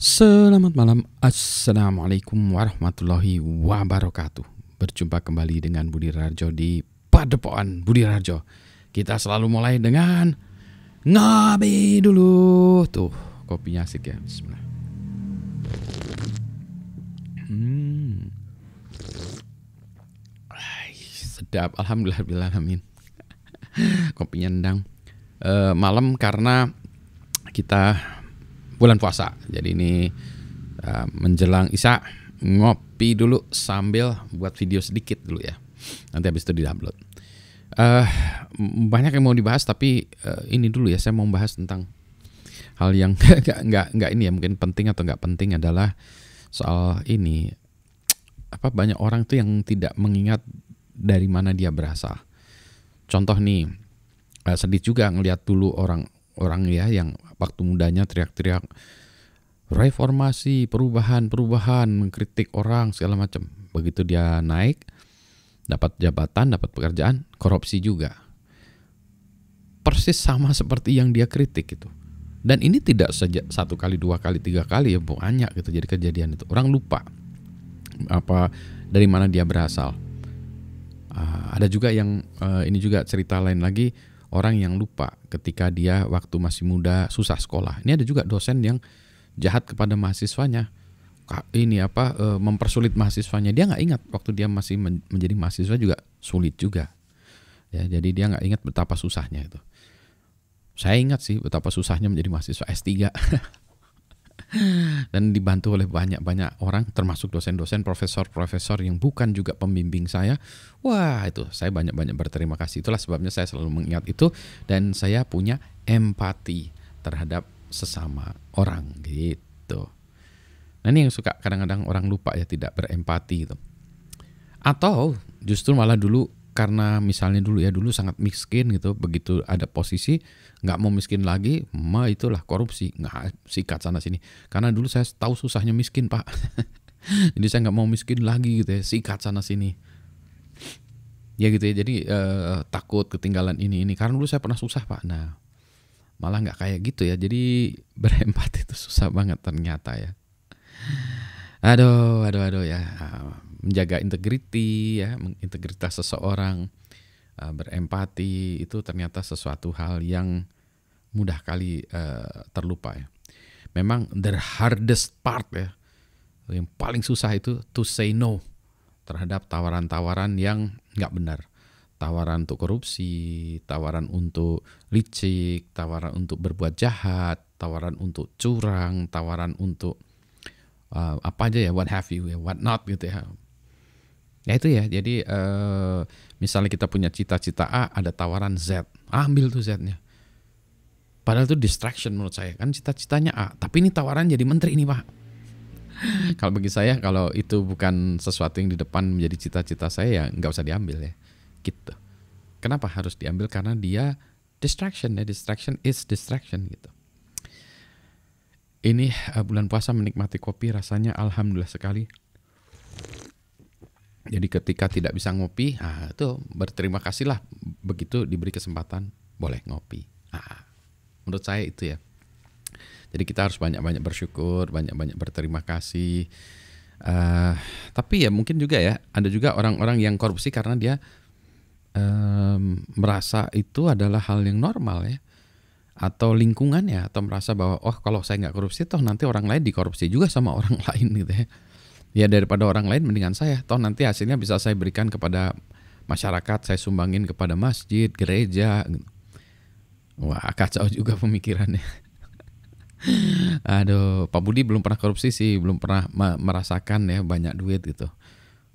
Selamat malam, Assalamualaikum warahmatullahi wabarakatuh. Berjumpa kembali dengan Budi Rarjo di Padepokan Budi Rarjo. Kita selalu mulai dengan ngopi dulu. Tuh, kopinya asik ya. Bismillah. Sedap, alhamdulillahirrahmanirrahim. Kopinya nendang. Malam karena kita bulan puasa. Jadi ini menjelang Isya ngopi dulu sambil buat video sedikit dulu ya. Nanti habis itu di-upload. Banyak yang mau dibahas tapi ini dulu ya, saya mau bahas tentang hal yang nggak ini ya, mungkin penting atau nggak penting adalah soal ini, apa, banyak orang tuh yang tidak mengingat dari mana dia berasal. Contoh nih, sedih juga ngelihat dulu orang ya yang waktu mudanya teriak-teriak reformasi, perubahan, mengkritik orang segala macam. Begitu dia naik, dapat jabatan, dapat pekerjaan, korupsi juga. Persis sama seperti yang dia kritik itu. Dan ini tidak saja satu kali, dua kali, tiga kali ya, banyak gitu jadi kejadian itu. Orang lupa apa dari mana dia berasal. Ada juga yang ini juga cerita lain lagi, orang yang lupa ketika dia waktu masih muda susah sekolah. Ini ada juga dosen yang jahat kepada mahasiswanya. Ini mempersulit mahasiswanya. Dia nggak ingat waktu dia masih menjadi mahasiswa juga sulit juga. Ya, jadi dia nggak ingat betapa susahnya itu. Saya ingat sih betapa susahnya menjadi mahasiswa S3. Dan dibantu oleh banyak orang, termasuk dosen-dosen, profesor-profesor yang bukan juga pembimbing saya. Wah, itu saya banyak-banyak berterima kasih. Itulah sebabnya saya selalu mengingat itu, dan saya punya empati terhadap sesama orang gitu. Nah, ini yang suka kadang-kadang orang lupa ya, tidak berempati gitu. Atau justru malah dulu, karena misalnya dulu sangat miskin gitu, begitu ada posisi nggak mau miskin lagi, itulah korupsi, nggak, sikat sana sini. Karena dulu saya tahu susahnya miskin, Pak. Jadi saya nggak mau miskin lagi gitu ya, sikat sana sini. Ya gitu ya, jadi takut ketinggalan ini. Karena dulu saya pernah susah, Pak. Nah, malah nggak kayak gitu ya. Jadi berempati itu susah banget ternyata ya. Aduh ya. Menjaga integritas seseorang, berempati itu ternyata sesuatu hal yang mudah kali terlupa ya. Memang the hardest part ya, yang paling susah itu to say no terhadap tawaran-tawaran yang nggak benar. Tawaran untuk korupsi, tawaran untuk licik, tawaran untuk berbuat jahat, tawaran untuk curang, tawaran untuk apa aja ya, what have you ya, what not gitu ya. Ya itu ya, jadi misalnya kita punya cita-cita A, ada tawaran Z, ambil tuh Z-nya. Padahal itu distraction menurut saya, kan cita-citanya A, tapi ini tawaran jadi menteri nih, Pak. Kalau bagi saya, kalau itu bukan sesuatu yang di depan menjadi cita-cita saya, ya nggak usah diambil ya, gitu. Kenapa harus diambil? Karena dia distraction ya, distraction is distraction gitu. Ini bulan puasa menikmati kopi, rasanya alhamdulillah sekali. Jadi ketika tidak bisa ngopi, itu berterima kasihlah begitu diberi kesempatan boleh ngopi. Menurut saya itu ya. Jadi kita harus banyak-banyak bersyukur, banyak-banyak berterima kasih. Tapi ya mungkin juga ya, ada juga orang-orang yang korupsi karena dia merasa itu adalah hal yang normal ya. Atau lingkungannya, atau merasa bahwa kalau saya nggak korupsi toh nanti orang lain dikorupsi juga sama orang lain gitu ya. Ya daripada orang lain mendingan saya, toh nanti hasilnya bisa saya berikan kepada masyarakat, saya sumbangin kepada masjid, gereja. Wah, kacau juga pemikirannya. Aduh, Pak Budi belum pernah korupsi sih, belum pernah merasakan ya banyak duit gitu.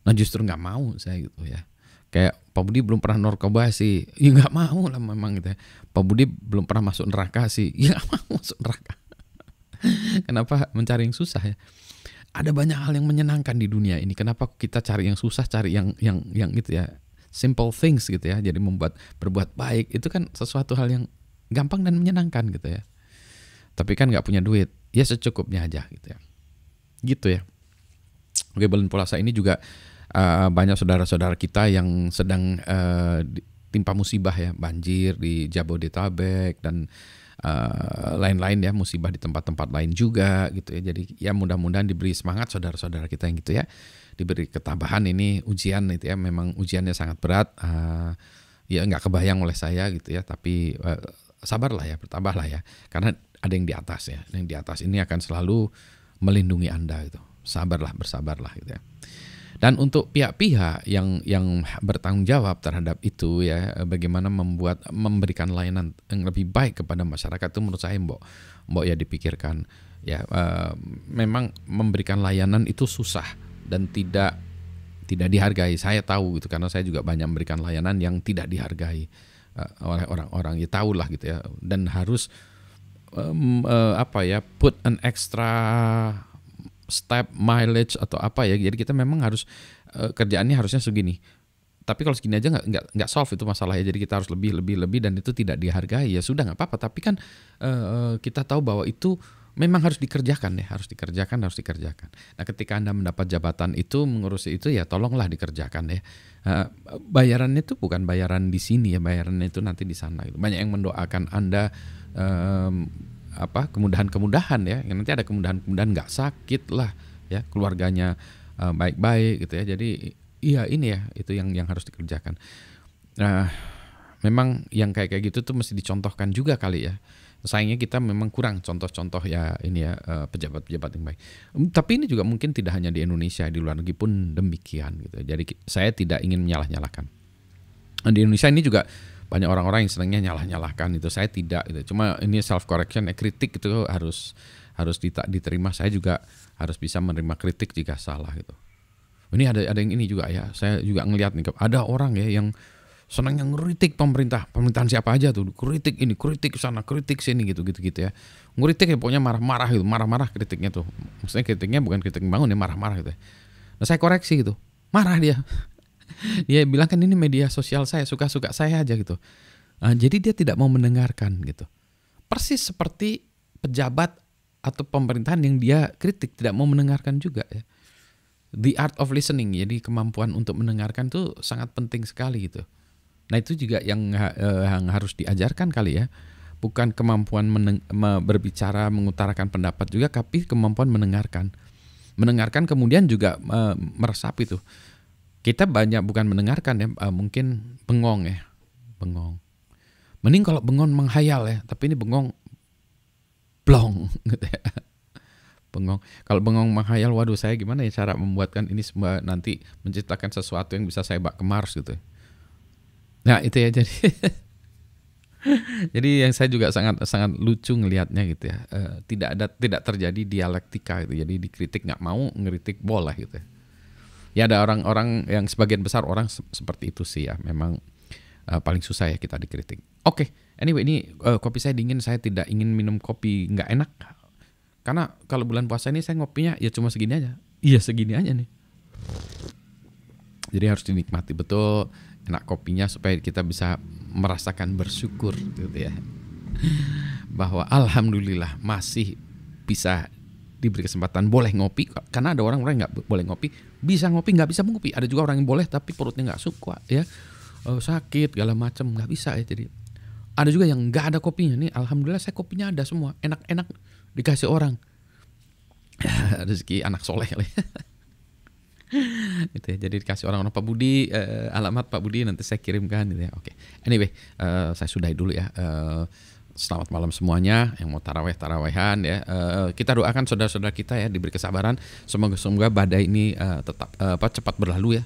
Nah justru nggak mau saya gitu ya. Kayak Pak Budi belum pernah narkoba sih, ya nggak mau lah memang gitu ya. Pak Budi belum pernah masuk neraka sih, ya nggak mau masuk neraka. Kenapa mencari yang susah ya? Ada banyak hal yang menyenangkan di dunia ini. Kenapa kita cari yang susah, cari yang gitu ya, simple things gitu ya. Jadi berbuat baik itu kan sesuatu hal yang gampang dan menyenangkan gitu ya. Tapi kan nggak punya duit, ya secukupnya aja gitu ya. Gitu ya. Oke, bulan puasa ini juga banyak saudara-saudara kita yang sedang timpa musibah ya, banjir di Jabodetabek dan lain-lain ya, musibah di tempat-tempat lain juga gitu ya. Jadi ya mudah-mudahan diberi semangat saudara-saudara kita yang gitu ya, diberi ketabahan. Ini ujian itu ya, memang ujiannya sangat berat, ya nggak kebayang oleh saya gitu ya, tapi sabarlah ya, bertabahlah ya, karena ada yang di atas ya, yang di atas ini akan selalu melindungi Anda gitu. Sabarlah, bersabarlah gitu ya. Dan untuk pihak-pihak yang bertanggung jawab terhadap itu ya, bagaimana memberikan layanan yang lebih baik kepada masyarakat, itu menurut saya mbok ya dipikirkan ya. Memang memberikan layanan itu susah dan tidak dihargai. Saya tahu gitu, karena saya juga banyak memberikan layanan yang tidak dihargai oleh orang-orang, ya tahulah gitu ya, dan harus put an extra step, mileage atau apa ya. Jadi kita memang harus kerjaannya harusnya segini. Tapi kalau segini aja nggak solve itu masalahnya. Jadi kita harus lebih dan itu tidak dihargai. Ya sudah nggak apa-apa. Tapi kan kita tahu bahwa itu memang harus dikerjakan ya, harus dikerjakan. Nah, ketika Anda mendapat jabatan itu, mengurusi itu ya tolonglah dikerjakan ya. Bayarannya itu bukan bayaran di sini ya, bayarannya itu nanti di sana. Banyak yang mendoakan Anda kemudahan-kemudahan ya, nanti ada kemudahan-kemudahan, nggak sakit lah ya, keluarganya baik-baik gitu ya. Jadi iya, ini ya itu yang harus dikerjakan. Nah, memang yang kayak gitu tuh mesti dicontohkan juga kali ya. Sayangnya kita memang kurang contoh-contoh ya, ini ya, pejabat-pejabat yang baik. Tapi ini juga mungkin tidak hanya di Indonesia, di luar negeri pun demikian gitu. Jadi saya tidak ingin menyalah-nyalahkan. Di Indonesia ini juga banyak orang-orang yang senangnya nyalah-nyalahkan itu. Saya tidak gitu. Cuma ini self correction, kritik itu harus diterima. Saya juga harus bisa menerima kritik jika salah gitu. Ini ada yang ini juga ya. Saya juga ngelihat nih, ada orang ya yang senangnya ngeritik pemerintahan siapa aja tuh, kritik ini, kritik sana, kritik sini gitu ya. Ngeritik ya pokoknya marah-marah gitu, marah-marah kritiknya tuh. Maksudnya kritiknya bukan kritik bangun ya, marah-marah gitu. Nah, saya koreksi gitu. Marah dia. Dia bilang kan ini media sosial saya, suka-suka saya aja gitu. Jadi dia tidak mau mendengarkan gitu. Persis seperti pejabat atau pemerintahan yang dia kritik, tidak mau mendengarkan juga ya. The art of listening, jadi kemampuan untuk mendengarkan itu sangat penting sekali gitu. Nah, itu juga yang harus diajarkan kali ya. Bukan kemampuan berbicara, mengutarakan pendapat juga, tapi kemampuan mendengarkan. Mendengarkan kemudian juga meresapi tuh. Kita banyak bukan mendengarkan ya, mungkin bengong ya. Bengong. Mending kalau bengong menghayal ya, tapi ini bengong blong gitu ya. Bengong. Kalau bengong menghayal, waduh, saya gimana ya cara membuatkan ini semua nanti menciptakan sesuatu yang bisa saya bawa ke Mars gitu. Nah, itu ya, jadi jadi yang saya juga sangat lucu ngelihatnya gitu ya. Tidak terjadi dialektika gitu. Jadi dikritik nggak mau, ngeritik boleh gitu ya. Ya ada orang-orang yang sebagian besar orang seperti itu sih ya. Memang paling susah ya kita dikritik. Oke, anyway, ini kopi saya dingin. Saya tidak ingin minum kopi nggak enak. Karena kalau bulan puasa ini saya ngopinya ya cuma segini aja. Iya, segini aja nih. Jadi harus dinikmati betul enak kopinya supaya kita bisa merasakan bersyukur gitu ya. Bahwa alhamdulillah masih bisa diberi kesempatan boleh ngopi, karena ada orang-orang yang nggak boleh ngopi, bisa ngopi, nggak bisa ngopi. Ada juga orang yang boleh tapi perutnya nggak suka ya, sakit segala macam, nggak bisa ya. Jadi ada juga yang nggak ada kopinya nih. Alhamdulillah saya kopinya ada semua, enak-enak dikasih orang. Rezeki anak soleh kali. Itu ya, jadi dikasih orang Pak Budi, alamat Pak Budi nanti saya kirimkan gitu ya. Oke. Anyway, saya sudahi dulu ya. Selamat malam semuanya yang mau tarawehan ya. Kita doakan saudara-saudara kita ya diberi kesabaran. Semoga badai ini tetap cepat berlalu ya,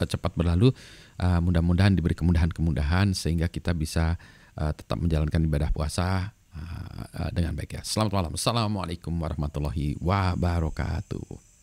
cepat berlalu. Mudah-mudahan diberi kemudahan-kemudahan sehingga kita bisa tetap menjalankan ibadah puasa dengan baik ya. Selamat malam. Assalamualaikum warahmatullahi wabarakatuh.